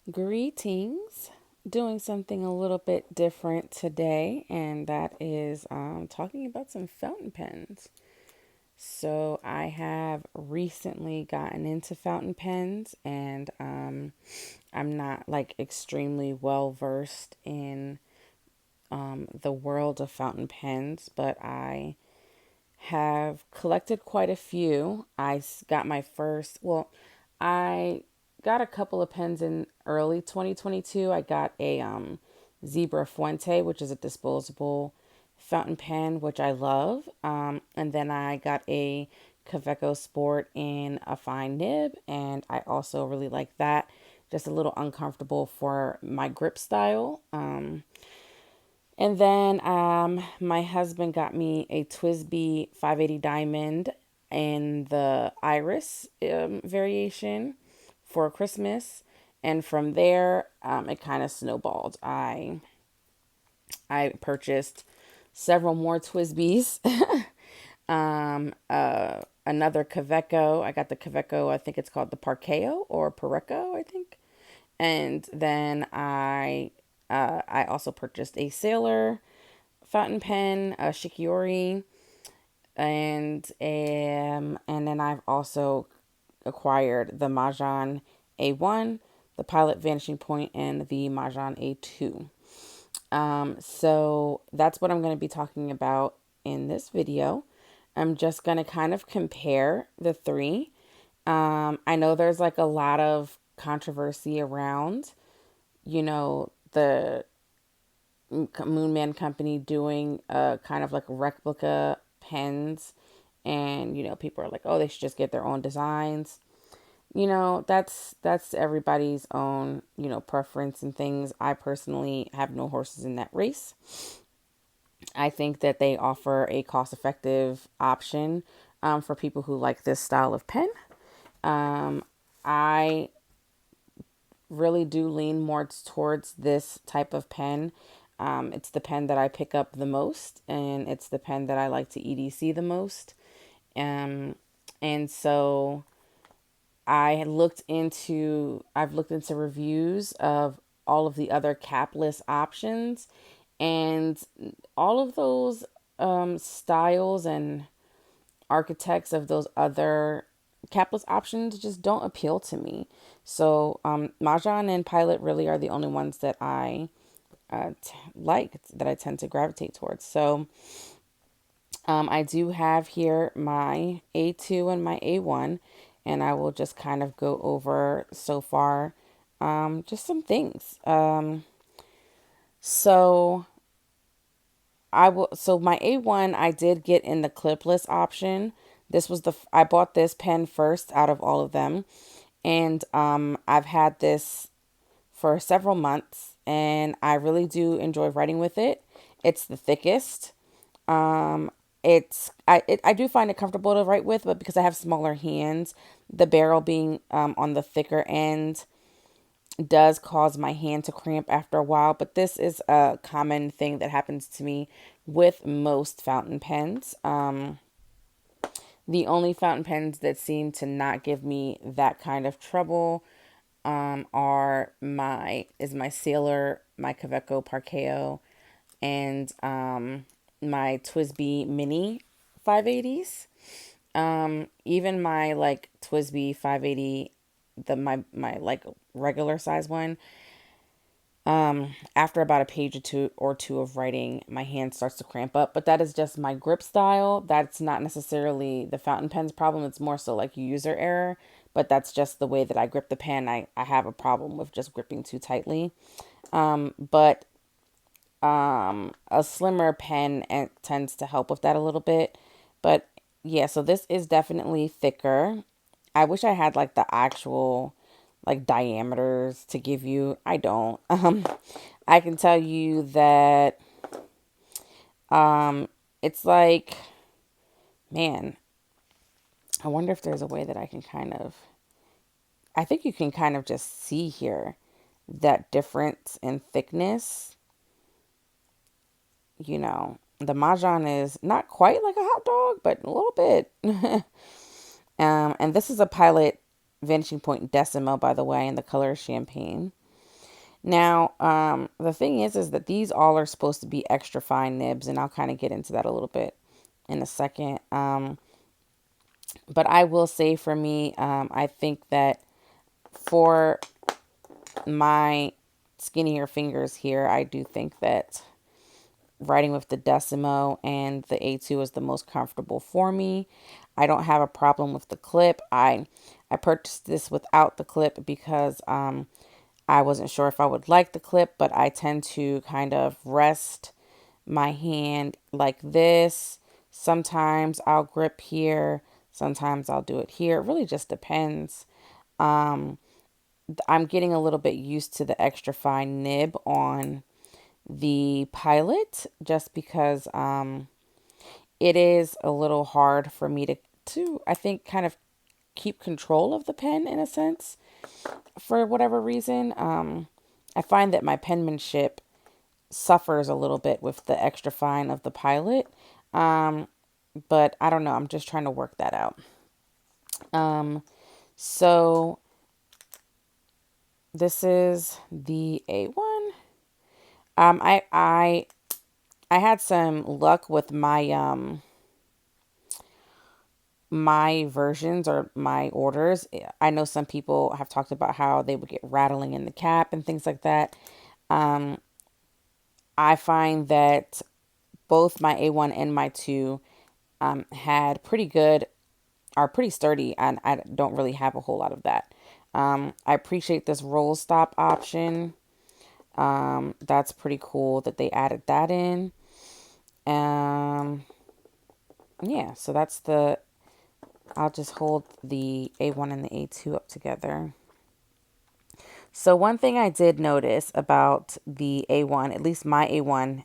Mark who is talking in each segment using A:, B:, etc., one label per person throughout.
A: Greetings. Doing something a little bit different today, and that is talking about some fountain pens. So, I have recently gotten into fountain pens, and I'm not like extremely well versed in the world of fountain pens, but I have collected quite a few. Got my first, I got a couple of pens in early 2022. I got a Zebra Fuente, which is a disposable fountain pen, which I love. And then I got a Kaweco Sport in a fine nib, and I also really like that. Just a little uncomfortable for my grip style. And then my husband got me a Twisby 580 Diamond in the Iris variation for Christmas. And from there, it kind of snowballed. I purchased several more Twisbys. Another Kaweco. I got the Kaweco, I think it's called the Parkeo or Pareco, I think. And then I also purchased a Sailor fountain pen, a Shikiori, and then I've also acquired the Majohn A1, the Pilot Vanishing Point, and the Majohn A2. So that's what I'm going to be talking about in this video. I'm just going to kind of compare the three. I know there's like a lot of controversy around, the Moonman Company doing kind of like replica pens, and people are like, oh, they should just get their own designs. That's everybody's own preference and things. I personally have no horses in that race. I think that they offer a cost-effective option for people who like this style of pen. I really do lean more towards this type of pen. It's the pen that I pick up the most, and it's the pen that I like to EDC the most. Um, and so I've looked into reviews of all of the other capless options, and all of those styles and architects of those other capless options just don't appeal to me. So Majohn and Pilot really are the only ones that I that I tend to gravitate towards. So I do have here my A2 and my A1, and I will just kind of go over so far just some things. So so my A1 I did get in the clipless option. I bought this pen first out of all of them, and I've had this for several months, and I really do enjoy writing with it. It's the thickest. I do find it comfortable to write with, but because I have smaller hands, the barrel being on the thicker end does cause my hand to cramp after a while. But this is a common thing that happens to me with most fountain pens. The only fountain pens that seem to not give me that kind of trouble are my Sailor, my Kaweco Parkeo, and my Twisby Mini 580s. Even my like Twisby 580, my like regular size one. After about a page or two of writing, my hand starts to cramp up. But that is just my grip style. That's not necessarily the fountain pen's problem. It's more so like user error. But that's just the way that I grip the pen. I have a problem with just gripping too tightly. But a slimmer pen tends to help with that a little bit. But yeah, so this is definitely thicker. I wish I had like the actual like diameters to give you. I don't. I can tell you that it's like, man, I wonder if there's a way that I can kind of, I think you can kind of just see here that difference in thickness. The Majohn is not quite like a hot dog, but a little bit. And this is a Pilot Vanishing Point Decimo, by the way, and the color is champagne. Now, the thing is that these all are supposed to be extra fine nibs, and I'll kind of get into that a little bit in a second. But I will say for me, I think that for my skinnier fingers here, I do think that writing with the Decimo and the A2 is the most comfortable for me. I don't have a problem with the clip. I purchased this without the clip because I wasn't sure if I would like the clip, but I tend to kind of rest my hand like this. Sometimes I'll grip here, sometimes I'll do it here. It really just depends. Um, I'm getting a little bit used to the extra fine nib on the Pilot just because it is a little hard for me to I think kind of keep control of the pen in a sense for whatever reason. I find that my penmanship suffers a little bit with the extra fine of the Pilot. Um, but I don't know. I'm just trying to work that out. Um, so this is the A1. I had some luck with my versions or my orders. I know some people have talked about how they would get rattling in the cap and things like that. Um, I find that both my A1 and my 2 had pretty good, are pretty sturdy, and I don't really have a whole lot of that. I appreciate this roll stop option. That's pretty cool that they added that in. Um, yeah, so that's the, I'll just hold the A1 and the A2 up together. So one thing I did notice about the A1, at least my A1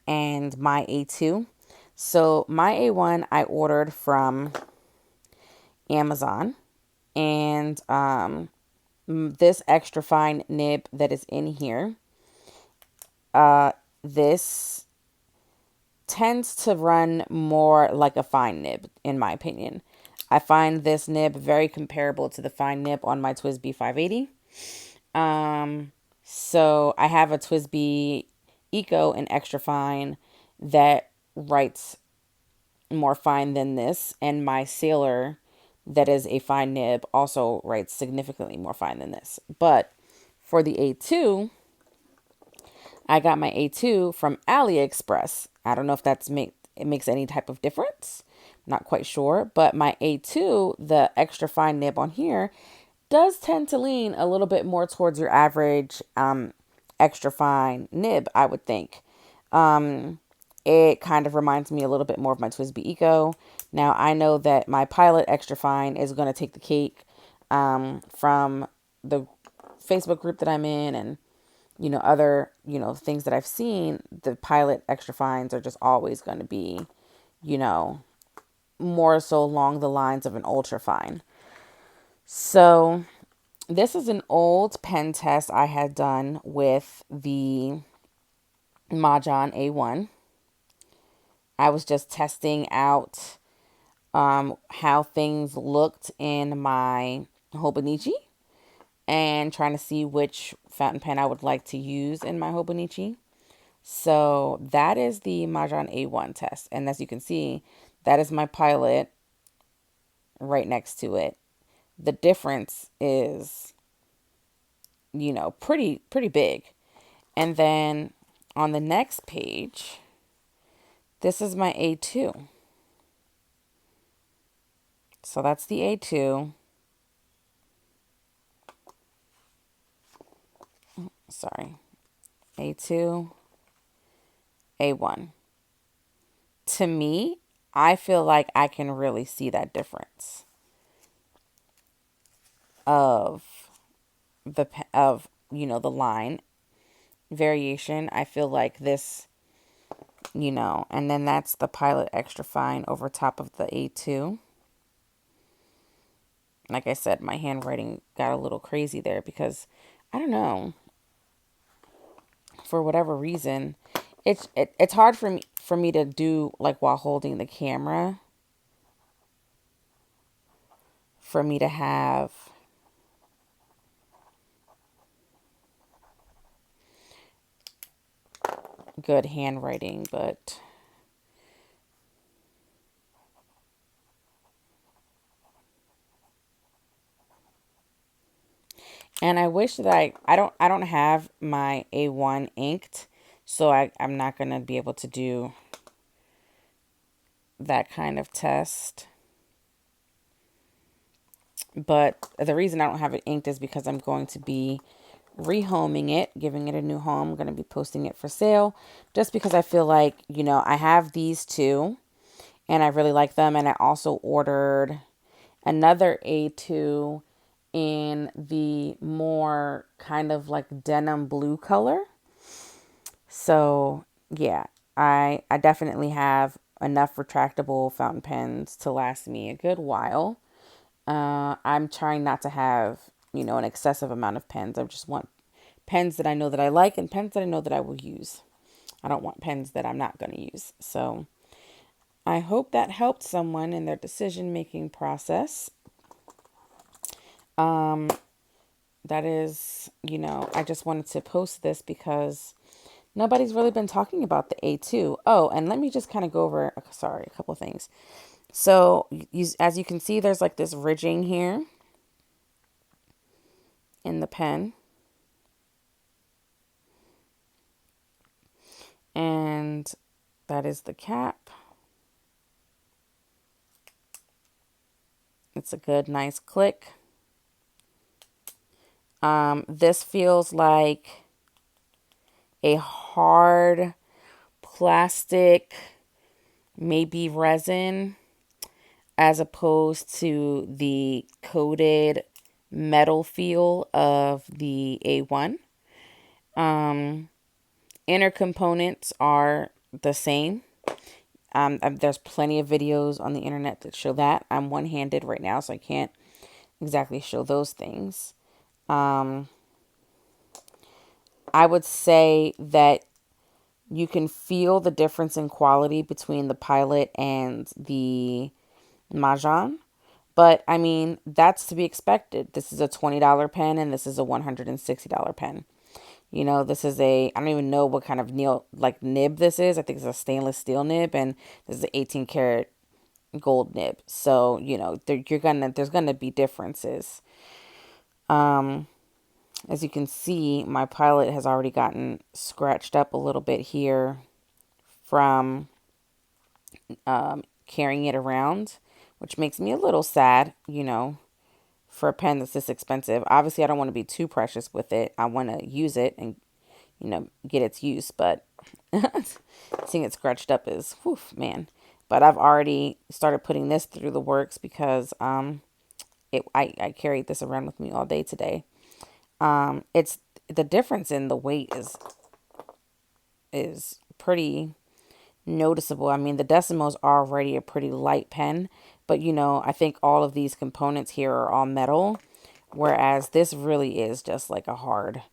A: and my A2. So my A1 I ordered from Amazon, and this extra fine nib that is in here, this tends to run more like a fine nib, in my opinion. I find this nib very comparable to the fine nib on my TWSBI 580. So I have a TWSBI Eco and extra fine that writes more fine than this, and my Sailor that is a fine nib also writes significantly more fine than this. But for the A2, I got my A2 from AliExpress. I don't know if it makes any type of difference. Not quite sure, but my A2, the extra fine nib on here, does tend to lean a little bit more towards your average extra fine nib, I would think. It kind of reminds me a little bit more of my TWSBI Eco. Now, I know that my Pilot extra fine is going to take the cake from the Facebook group that I'm in, and other, things that I've seen. The Pilot extra fines are just always going to be, you know, more so along the lines of an ultra fine. So this is an old pen test I had done with the Majohn A1. I was just testing out how things looked in my Hobonichi and trying to see which fountain pen I would like to use in my Hobonichi. So that is the Majohn A1 test. And as you can see, that is my Pilot right next to it. The difference is, pretty big. And then on the next page, this is my A2. So that's the A2. Sorry. A2, A1. To me, I feel like I can really see that difference of the line variation. I feel like this, and then that's the Pilot extra fine over top of the A2. Like I said, my handwriting got a little crazy there because I don't know, for whatever reason, it's hard for me to do like while holding the camera, for me to have good handwriting, but and I wish that I don't have my A1 inked, so I'm not gonna be able to do that kind of test. But the reason I don't have it inked is because I'm going to be rehoming it, giving it a new home. I'm going to be posting it for sale just because I feel like, I have these two and I really like them. And I also ordered another A2 in the more kind of like denim blue color. So yeah, I definitely have enough retractable fountain pens to last me a good while. I'm trying not to have, an excessive amount of pens. I just want pens that I know that I like and pens that I know that I will use. I don't want pens that I'm not going to use. So I hope that helped someone in their decision making process. That is, I just wanted to post this because nobody's really been talking about the A2. Oh, and let me just kind of go over, sorry, a couple of things. So as you can see, there's like this ridging here in the pen. And that is the cap. It's a good, nice click. This feels like a hard plastic, maybe resin, as opposed to the coated metal feel of the A1. Inner components are the same. There's plenty of videos on the internet that show that. I'm one-handed right now, so I can't exactly show those things. I would say that you can feel the difference in quality between the Pilot and the Majohn. But I mean, that's to be expected. This is a $20 pen and this is a $160 pen. This is I don't even know what kind of nib this is. I think it's a stainless steel nib and this is an 18 karat gold nib. So, there's gonna be differences. As you can see, my Pilot has already gotten scratched up a little bit here from carrying it around, which makes me a little sad, for a pen that's this expensive. Obviously, I don't want to be too precious with it. I want to use it and, get its use, but seeing it scratched up is, whew, man. But I've already started putting this through the works because I carried this around with me all day today. It's the difference in the weight is pretty noticeable. I mean, the Decimo's already a pretty light pen, but I think all of these components here are all metal, whereas this really is just like a hard,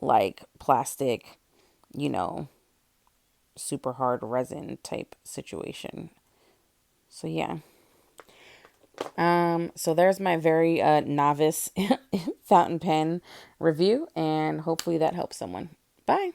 A: like plastic, you know, super hard resin type situation. So yeah. So there's my very novice fountain pen review, and hopefully that helps someone. Bye.